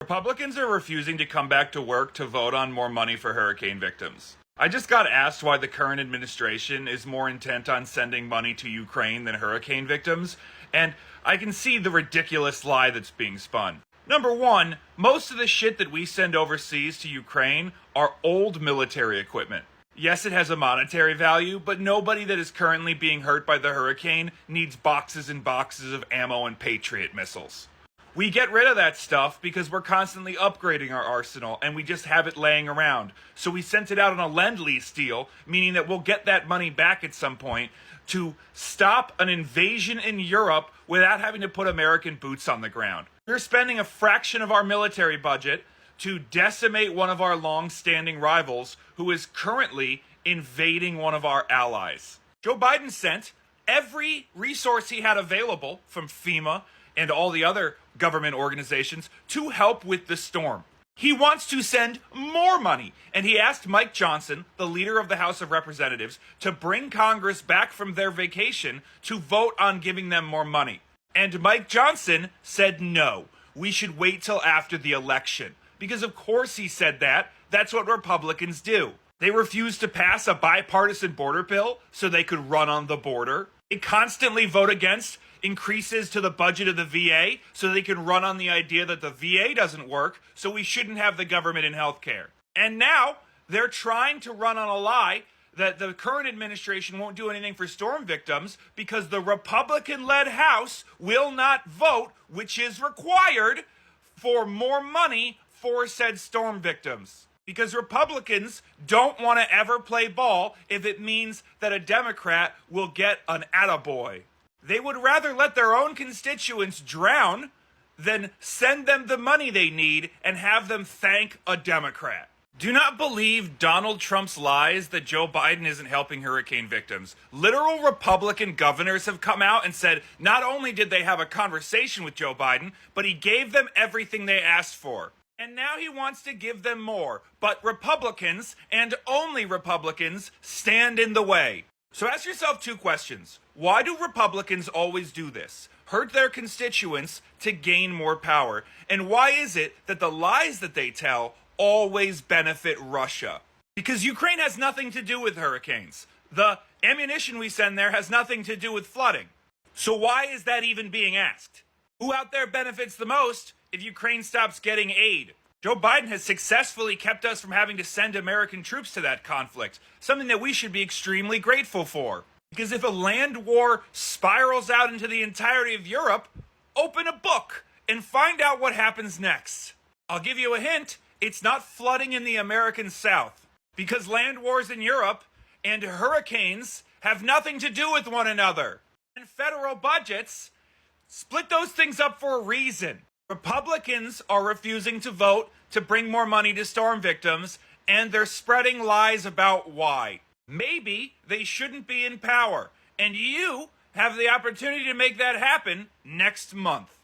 Republicans are refusing to come back to work to vote on more money for hurricane victims. I just got asked why the current administration is more intent on sending money to Ukraine than hurricane victims, and I can see the ridiculous lie that's being spun. Number one, most of the shit that we send overseas to Ukraine are old military equipment. Yes, it has a monetary value, but nobody that is currently being hurt by the hurricane needs boxes and boxes of ammo and Patriot missiles. We get rid of that stuff because we're constantly upgrading our arsenal and we just have it laying around. So we sent it out on a lend-lease deal, meaning that we'll get that money back at some point to stop an invasion in Europe without having to put American boots on the ground. We're spending a fraction of our military budget to decimate one of our long-standing rivals who is currently invading one of our allies. Joe Biden sent every resource he had available from FEMA and all the other government organizations to help with the storm. He wants to send more money, and he asked Mike Johnson, the leader of the House of Representatives, to bring Congress back from their vacation to vote on giving them more money. And Mike Johnson said no, we should wait till after the election. Because of course he said that. That's what Republicans do. They refuse to pass a bipartisan border bill so they could run on the border. They constantly vote against increases to the budget of the VA so they can run on the idea that the VA doesn't work, so we shouldn't have the government in healthcare. And now they're trying to run on a lie that the current administration won't do anything for storm victims because the Republican-led House will not vote, which is required, for more money for said storm victims. Because Republicans don't want to ever play ball if it means that a Democrat will get an attaboy. They would rather let their own constituents drown than send them the money they need and have them thank a Democrat. Do not believe Donald Trump's lies that Joe Biden isn't helping hurricane victims. Literal Republican governors have come out and said not only did they have a conversation with Joe Biden, but he gave them everything they asked for. And now he wants to give them more. But Republicans, and only Republicans, stand in the way. So ask yourself two questions. Why do Republicans always do this? Hurt their constituents to gain more power. And why is it that the lies that they tell always benefit Russia? Because Ukraine has nothing to do with hurricanes. The ammunition we send there has nothing to do with flooding. So why is that even being asked? Who out there benefits the most if Ukraine stops getting aid? Joe Biden has successfully kept us from having to send American troops to that conflict, something that we should be extremely grateful for. Because if a land war spirals out into the entirety of Europe, open a book and find out what happens next. I'll give you a hint, it's not flooding in the American South. Because land wars in Europe and hurricanes have nothing to do with one another. And federal budgets split those things up for a reason. Republicans are refusing to vote to bring more money to storm victims, and they're spreading lies about why. Maybe they shouldn't be in power, and you have the opportunity to make that happen next month.